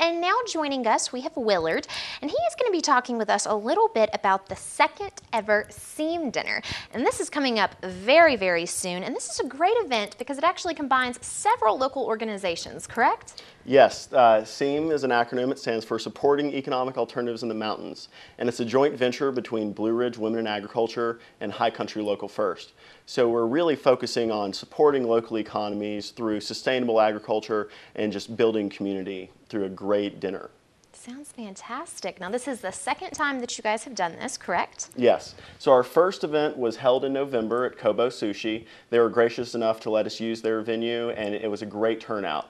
And now joining us, we have Willard, and he is going to be talking with us a little bit about the second ever SEAM dinner. And this is coming up very, very soon. And this is a great event because it actually combines several local organizations, correct? Yes, SEAM is an acronym. It stands for Supporting Economic Alternatives in the Mountains. And it's a joint venture between Blue Ridge Women in Agriculture and High Country Local First. So we're really focusing on supporting local economies through sustainable agriculture and just building community through a great dinner. Sounds fantastic. Now, this is the second time that you guys have done this, correct? Yes. So our first event was held in November at Kobo Sushi. They were gracious enough to let us use their venue, and it was a great turnout.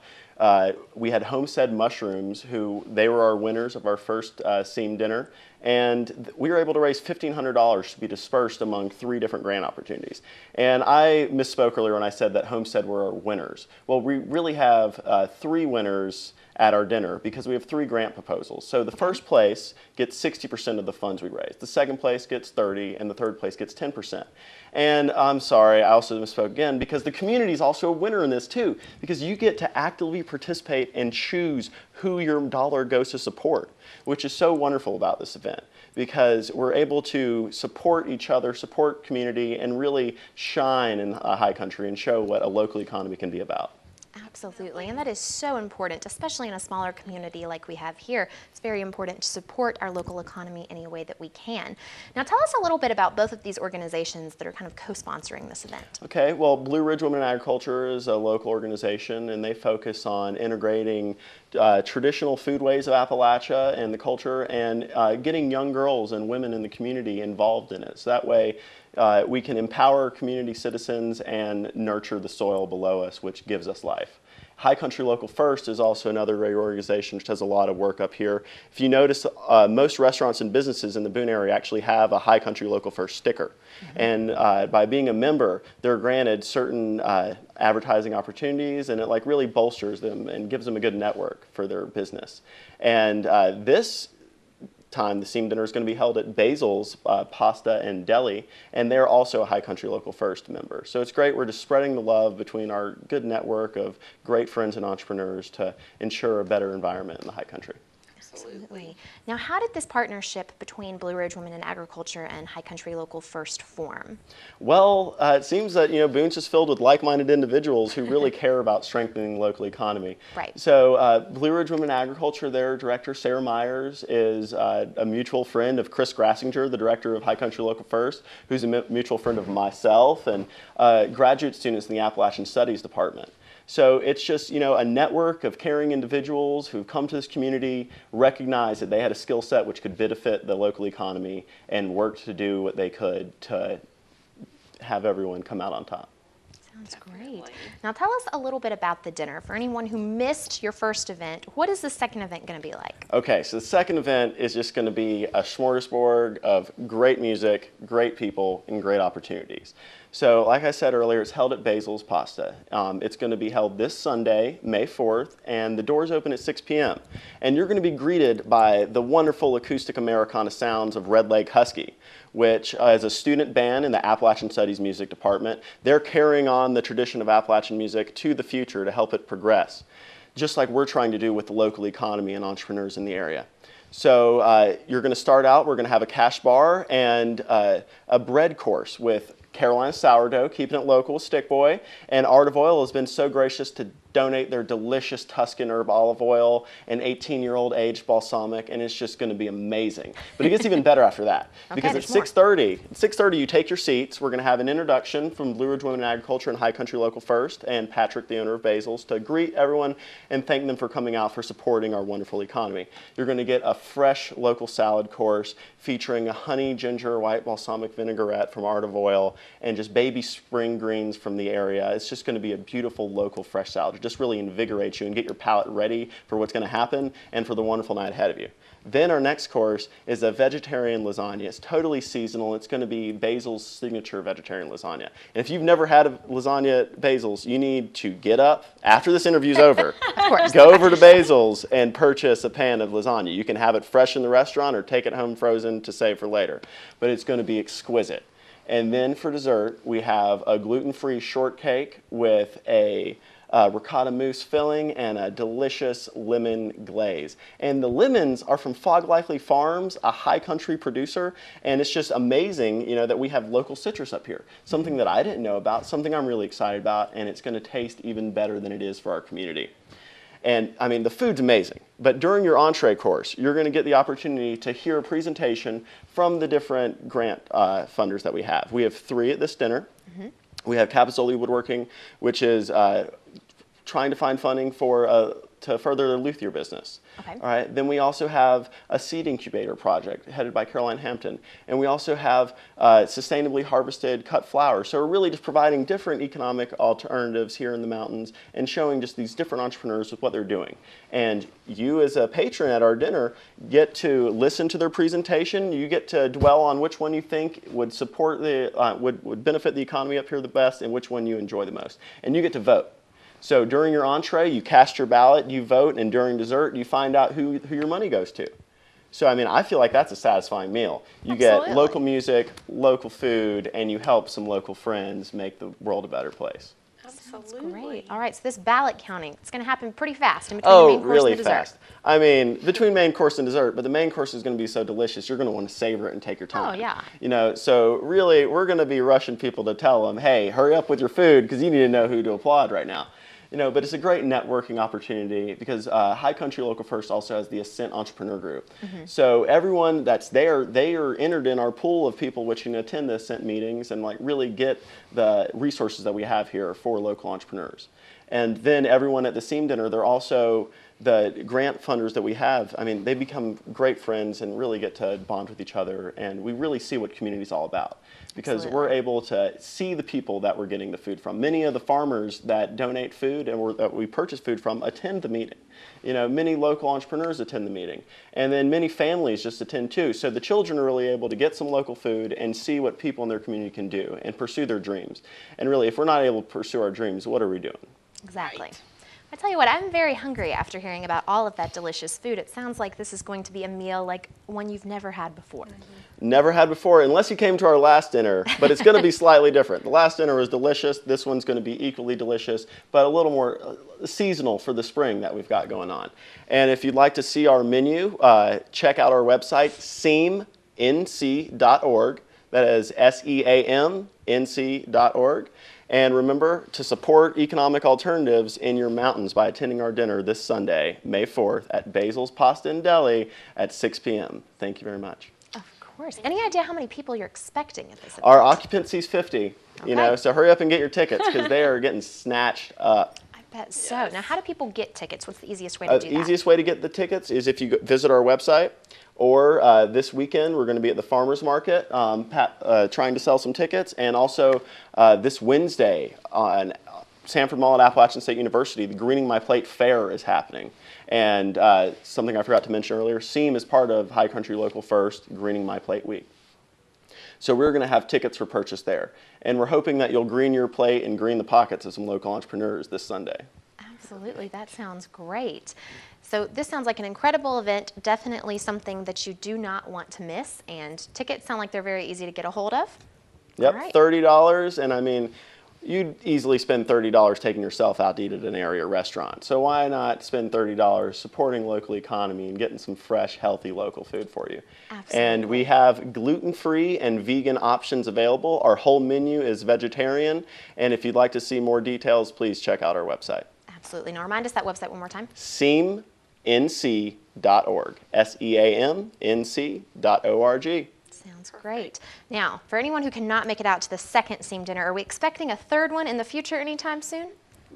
We had Homestead Mushrooms, they were our winners of our first SEAM dinner, and we were able to raise $1,500 to be dispersed among 3 different grant opportunities. And I misspoke earlier when I said that Homestead were our winners. Well, we really have 3 winners at our dinner because we have 3 grant proposals. So the first place gets 60% of the funds we raise, the second place gets 30%, and the third place gets 10%. And I'm sorry, I also misspoke again, because the community is also a winner in this too, because you get to actively participate and choose who your dollar goes to support, which is so wonderful about this event, because we're able to support each other, support community, and really shine in a high country and show what a local economy can be about. Absolutely, and that is so important, especially in a smaller community like we have here. It's very important to support our local economy any way that we can. Now, tell us a little bit about both of these organizations that are kind of co-sponsoring this event. Okay, well, Blue Ridge Women in Agriculture is a local organization, and they focus on integrating traditional foodways of Appalachia and the culture, and getting young girls and women in the community involved in it. So that way, we can empower community citizens and nurture the soil below us, which gives us life. High Country Local First is also another great organization which does a lot of work up here. If you notice, most restaurants and businesses in the Boone area actually have a High Country Local First sticker. And by being a member, they're granted certain advertising opportunities, and it really bolsters them and gives them a good network for their business. And this time, the SEAM dinner is going to be held at Basil's Pasta and Deli, and they're also a High Country Local First member. So it's great. We're just spreading the love between our good network of great friends and entrepreneurs to ensure a better environment in the High Country. Absolutely. Now, how did this partnership between Blue Ridge Women in Agriculture and High Country Local First form? Well, it seems that Boone's is filled with like-minded individuals who really care about strengthening the local economy. Right. So Blue Ridge Women in Agriculture, their director, Sarah Myers, is a mutual friend of Chris Grassinger, the director of High Country Local First, who's a mutual friend of myself and graduate students in the Appalachian Studies Department. So it's just, a network of caring individuals who've come to this community, recognized that they had a skill set which could benefit the local economy, and worked to do what they could to have everyone come out on top. Sounds great. Now tell us a little bit about the dinner. For anyone who missed your first event, what is the second event going to be like? Okay, so the second event is just going to be a smorgasbord of great music, great people, and great opportunities. So like I said earlier, it's held at Basil's Pasta. It's going to be held this Sunday, May 4th, and the doors open at 6 p.m. And you're going to be greeted by the wonderful acoustic Americana sounds of Red Leg Husky, which is a student band in the Appalachian Studies Music Department. They're carrying on the tradition of Appalachian music to the future to help it progress, just like we're trying to do with the local economy and entrepreneurs in the area. So you're going to start out, we're going to have a cash bar and a bread course with Carolina sourdough, keeping it local with Stick Boy, and Art of Oil has been so gracious to donate their delicious Tuscan herb olive oil and 18-year-old aged balsamic, and it's just going to be amazing. But it gets even better after that, because at 6:30 you take your seats. We're going to have an introduction from Blue Ridge Women in Agriculture and High Country Local First, and Patrick, the owner of Basil's, to greet everyone and thank them for coming out for supporting our wonderful economy. You're going to get a fresh local salad course featuring a honey ginger white balsamic vinaigrette from Art of Oil and just baby spring greens from the area. It's just going to be a beautiful local fresh salad. It just really invigorates you and get your palate ready for what's going to happen and for the wonderful night ahead of you. Then our next course is a vegetarian lasagna. It's totally seasonal. It's going to be Basil's signature vegetarian lasagna. And if you've never had a lasagna at Basil's, you need to get up after this interview's over, go over to Basil's and purchase a pan of lasagna. You can have it fresh in the restaurant or take it home frozen to save for later. But it's going to be exquisite. And then for dessert, we have a gluten-free shortcake with a ricotta mousse filling and a delicious lemon glaze. And the lemons are from Fog Likely Farms, a high country producer, and it's just amazing, that we have local citrus up here. Something that I didn't know about, something I'm really excited about, and it's going to taste even better than it is for our community. And I mean, the food's amazing, but during your entree course, you're going to get the opportunity to hear a presentation from the different grant funders that we have. We have 3 at this dinner. We have Capizoli Woodworking, which is trying to find funding for to further the luthier business. Okay. All right. Then we also have a seed incubator project headed by Caroline Hampton, and we also have sustainably harvested cut flour. So we're really just providing different economic alternatives here in the mountains and showing just these different entrepreneurs with what they're doing. And you, as a patron at our dinner, get to listen to their presentation. You get to dwell on which one you think would support the would benefit the economy up here the best, and which one you enjoy the most. And you get to vote. So during your entree, you cast your ballot, you vote, and during dessert, you find out who your money goes to. So, I mean, I feel like that's a satisfying meal. You Absolutely. get local music, local food, and you help some local friends make the world a better place. Absolutely. Great. All right, so this ballot counting, it's going to happen pretty fast in between the main course really and the dessert. fast. I mean, between main course and dessert, but the main course is going to be so delicious, you're going to want to savor it and take your time. Oh, yeah. So really, we're going to be rushing people to tell them, hey, hurry up with your food, because you need to know who to applaud right now. But it's a great networking opportunity because High Country Local First also has the Ascent Entrepreneur Group. So everyone that's there, they are entered in our pool of people which can attend the Ascent meetings and really get the resources that we have here for local entrepreneurs. And then everyone at the SEAM dinner, they're also the grant funders that we have. I mean, they become great friends and really get to bond with each other, and we really see what community is all about. Because we're able to see the people that we're getting the food from. Many of the farmers that donate food and that we purchase food from attend the meeting. Many local entrepreneurs attend the meeting. And then many families just attend too. So the children are really able to get some local food and see what people in their community can do and pursue their dreams. And really, if we're not able to pursue our dreams, what are we doing? Exactly. Right. I tell you what, I'm very hungry after hearing about all of that delicious food. It sounds like this is going to be a meal like one you've never had before. Never had before, unless you came to our last dinner, but it's going to be slightly different. The last dinner was delicious. This one's going to be equally delicious, but a little more seasonal for the spring that we've got going on. And if you'd like to see our menu, check out our website, seamnc.org. That is SEAMNC.org. And remember to support economic alternatives in your mountains by attending our dinner this Sunday, May 4th, at Basil's Pasta and Deli at 6 p.m. Thank you very much. Of course. Any idea how many people you're expecting at this event? Our occupancy is 50, Okay. so hurry up and get your tickets because they are getting snatched up. I bet so. Now, how do people get tickets? What's the easiest way to do The that? easiest way to get the tickets is if you visit our website, or this weekend we're going to be at the farmers market trying to sell some tickets, and also this Wednesday on Sanford Mall at Appalachian State University, the Greening My Plate Fair is happening. And something I forgot to mention earlier, SEAM is part of High Country Local First Greening My Plate Week. So we're going to have tickets for purchase there. And we're hoping that you'll green your plate and green the pockets of some local entrepreneurs this Sunday. Absolutely. That sounds great. So this sounds like an incredible event, definitely something that you do not want to miss. And tickets sound like they're very easy to get a hold of. Yep, All right. $30. And I mean, you'd easily spend $30 taking yourself out to eat at an area restaurant. So why not spend $30 supporting local economy and getting some fresh, healthy local food for you? Absolutely. And we have gluten-free and vegan options available. Our whole menu is vegetarian. And if you'd like to see more details, please check out our website. Absolutely. Now remind us that website one more time. SEAMNC.org. SEAMNC.org. Sounds great. Now, for anyone who cannot make it out to the second SEAM dinner, are we expecting a third one in the future anytime soon?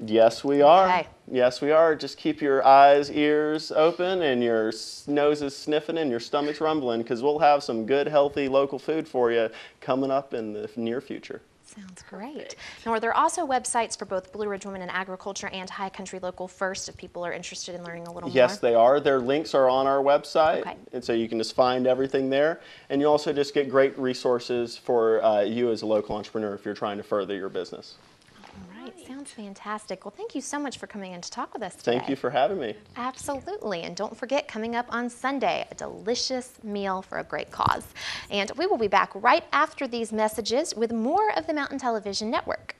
Yes, we are. Okay. Yes, we are. Just keep your eyes, ears open, and your noses sniffing and your stomachs rumbling, because we'll have some good, healthy local food for you coming up in the near future. Sounds great. Now, are there also websites for both Blue Ridge Women in Agriculture and High Country Local First if people are interested in learning a little more? Yes, they are. Their links are on our website, Okay. and so you can just find everything there. And you also just get great resources for you as a local entrepreneur if you're trying to further your business. All right, sounds fantastic. Well, thank you so much for coming in to talk with us today. Thank you for having me. Absolutely. And don't forget, coming up on Sunday, a delicious meal for a great cause. And we will be back right after these messages with more of the Mountain Television Network.